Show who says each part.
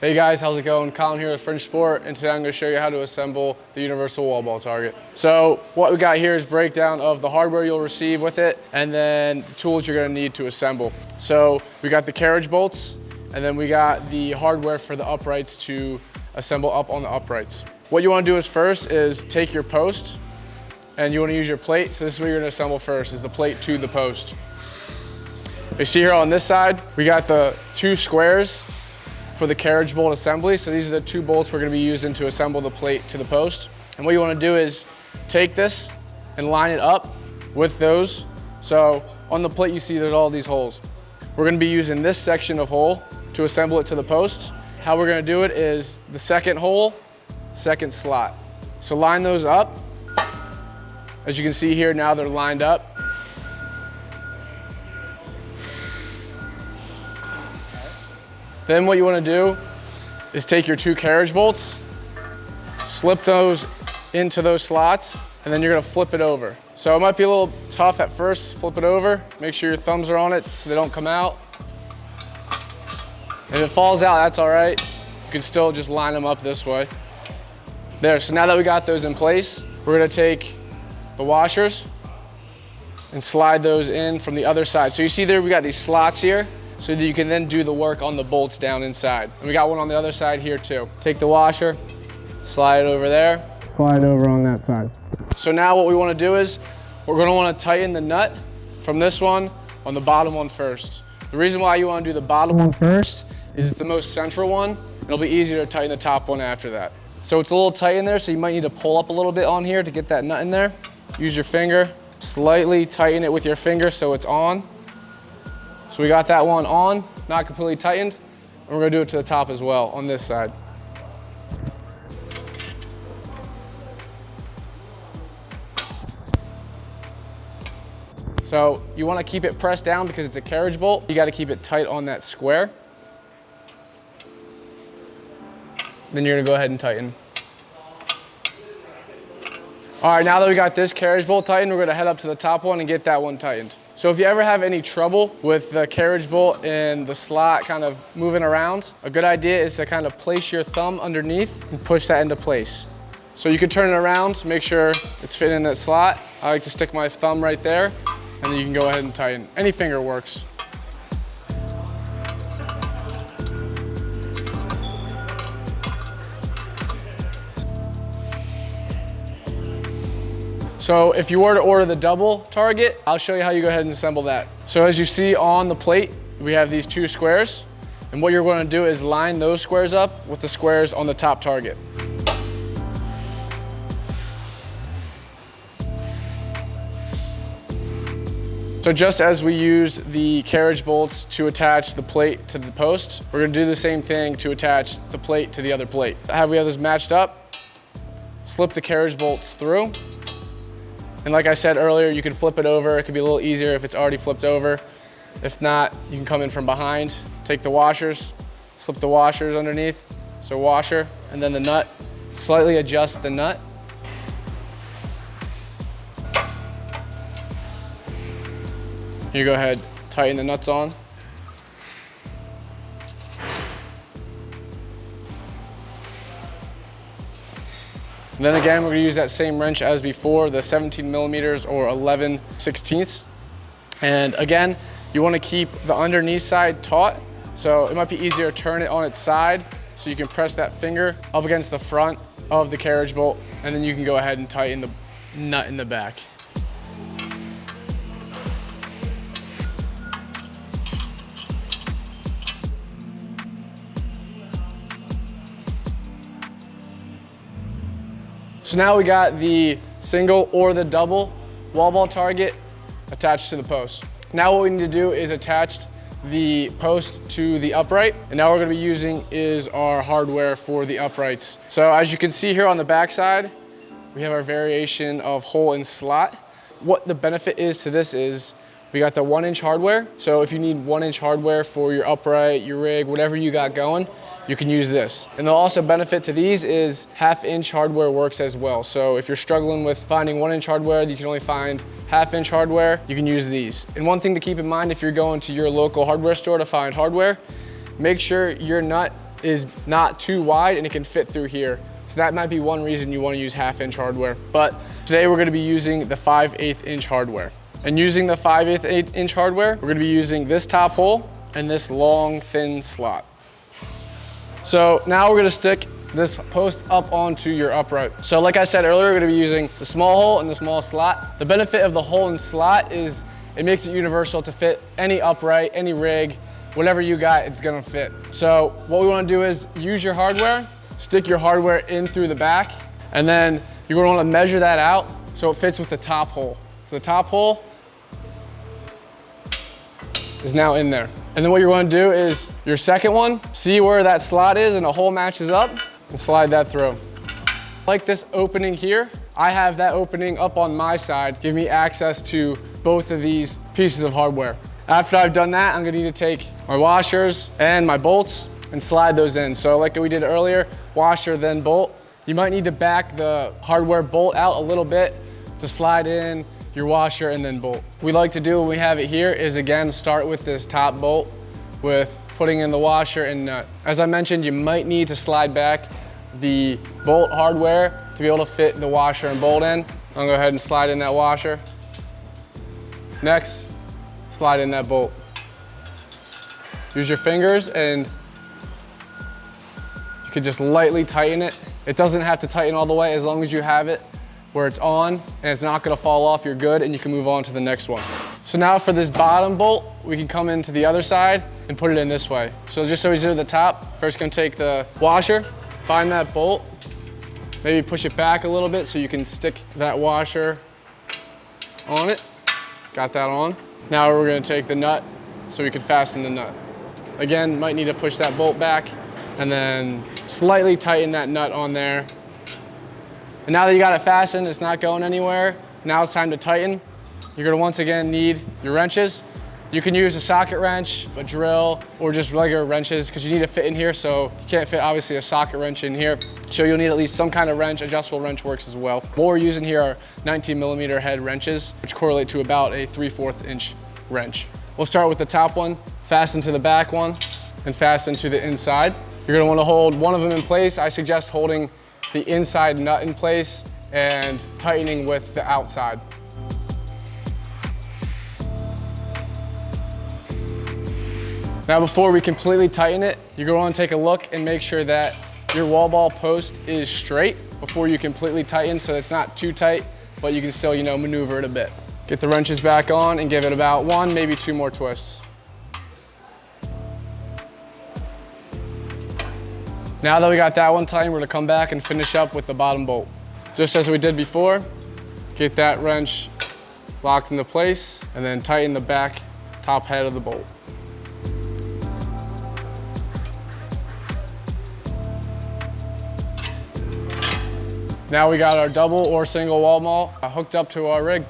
Speaker 1: Hey guys, how's it going? Colin here with Fringe Sport, and today I'm going to show you how to assemble the universal wall ball target. So what we got here is breakdown of the hardware you'll receive with it, and then the tools you're going to need to assemble. So we got the carriage bolts, and then we got the hardware for the uprights to assemble up on the uprights. What you want to do is first is take your post, and you want to use your plate. So this is what you're going to assemble first, is the plate to the post. You see here on this side, we got the two squares for the carriage bolt assembly. So these are the two bolts we're going to be using to assemble the plate to the post. And what you want to do is take this and line it up with those. So on the plate you see there's all these holes. We're going to be using this section of hole to assemble it to the post. How we're going to do it is the second hole, second slot. So line those up. As you can see here, now they're lined up. Then what you want to do is take your two carriage bolts, slip those into those slots, and then you're going to flip it over. So it might be a little tough at first, flip it over. Make sure your thumbs are on it so they don't come out. If it falls out, that's all right. You can still just line them up this way. There, so now that we got those in place, we're going to take the washers and slide those in from the other side. So you see there we got these slots here, so that you can then do the work on the bolts down inside. And we got one on the other side here too. Take the washer, slide it over there, slide it over on that side. So now what we want to do is, we're going to want to tighten the nut from this one on the bottom one first. The reason why you want to do the bottom one first is it's the most central one. It'll be easier to tighten the top one after that. So it's a little tight in there, so you might need to pull up a little bit on here to get that nut in there. Use your finger, slightly tighten it with your finger so it's on. So we got that one on, not completely tightened, and we're gonna do it to the top as well on this side. So you wanna keep it pressed down because it's a carriage bolt. You gotta keep it tight on that square. Then you're gonna go ahead and tighten. All right, now that we got this carriage bolt tightened, we're gonna head up to the top one and get that one tightened. So if you ever have any trouble with the carriage bolt and the slot kind of moving around, a good idea is to kind of place your thumb underneath and push that into place. So you can turn it around, make sure it's fitting in that slot. I like to stick my thumb right there, and then you can go ahead and tighten. Any finger works. So if you were to order the double target, I'll show you how you go ahead and assemble that. So as you see on the plate, we have these two squares. And what you're going to do is line those squares up with the squares on the top target. So just as we used the carriage bolts to attach the plate to the post, we're going to do the same thing to attach the plate to the other plate. We have those matched up, slip the carriage bolts through. And like I said earlier, you can flip it over. It could be a little easier if it's already flipped over. If not, you can come in from behind, take the washers, slip the washers underneath. So washer, and then the nut. Slightly adjust the nut. You go ahead, tighten the nuts on. And then again, we're gonna use that same wrench as before, the 17 millimeters or 11/16. And again, you wanna keep the underneath side taut. So it might be easier to turn it on its side so you can press that finger up against the front of the carriage bolt, and then you can go ahead and tighten the nut in the back. So now we got the single or the double wall ball target attached to the post. Now what we need to do is attach the post to the upright. And now what we're gonna be using is our hardware for the uprights. So as you can see here on the back side, we have our variation of hole and slot. What the benefit is to this is we got the 1-inch hardware. So if you need 1-inch hardware for your upright, your rig, whatever you got going, you can use this. And the also benefit to these is 1/2-inch hardware works as well. So if you're struggling with finding 1-inch hardware, you can only find 1/2-inch hardware, you can use these. And one thing to keep in mind if you're going to your local hardware store to find hardware, make sure your nut is not too wide and it can fit through here. So that might be one reason you want to use 1/2 inch hardware. But today we're going to be using the 5/8 inch hardware. And using the 5/8 inch hardware, we're going to be using this top hole and this long, thin slot. So now we're going to stick this post up onto your upright. So like I said earlier, we're going to be using the small hole and the small slot. The benefit of the hole and slot is it makes it universal to fit any upright, any rig, whatever you got, it's going to fit. So what we want to do is use your hardware, stick your hardware in through the back, and then you're going to want to measure that out so it fits with the top hole. So the top hole is now in there. And then what you're going to do is your second one, see where that slot is and the hole matches up, and slide that through. Like this opening here, I have that opening up on my side, give me access to both of these pieces of hardware. After I've done that, I'm gonna need to take my washers and my bolts and slide those in. So like we did earlier, washer, then bolt. You might need to back the hardware bolt out a little bit to slide in your washer and then bolt. What we like to do when we have it here is, again, start with this top bolt with putting in the washer and nut. As I mentioned, you might need to slide back the bolt hardware to be able to fit the washer and bolt in. I'll go ahead and slide in that washer. Next, slide in that bolt. Use your fingers and you can just lightly tighten it. It doesn't have to tighten all the way. As long as you have it where it's on and it's not gonna fall off, you're good, and you can move on to the next one. So now for this bottom bolt, we can come into the other side and put it in this way. So just so we do the top, first gonna take the washer, find that bolt, maybe push it back a little bit so you can stick that washer on it. Got that on. Now we're gonna take the nut so we can fasten the nut. Again, might need to push that bolt back and then slightly tighten that nut on there. And now that you got it fastened, it's not going anywhere. Now it's time to tighten. You're gonna once again need your wrenches. You can use a socket wrench, a drill, or just regular wrenches because you need to fit in here, so you can't fit obviously a socket wrench in here. So you'll need at least some kind of wrench. Adjustable wrench works as well. What we're using here are 19mm head wrenches, which correlate to about a 3/4 inch wrench. We'll start with the top one, fasten to the back one, and fasten to the inside. You're gonna wanna hold one of them in place. I suggest holding the inside nut in place and tightening with the outside. Now before we completely tighten it, you're gonna wanna take a look and make sure that your wall ball post is straight before you completely tighten, so it's not too tight, but you can still, maneuver it a bit. Get the wrenches back on and give it about one, maybe two more twists. Now that we got that one tightened, we're gonna come back and finish up with the bottom bolt. Just as we did before, get that wrench locked into place and then tighten the back top head of the bolt. Now we got our double or single wall mount hooked up to our rig.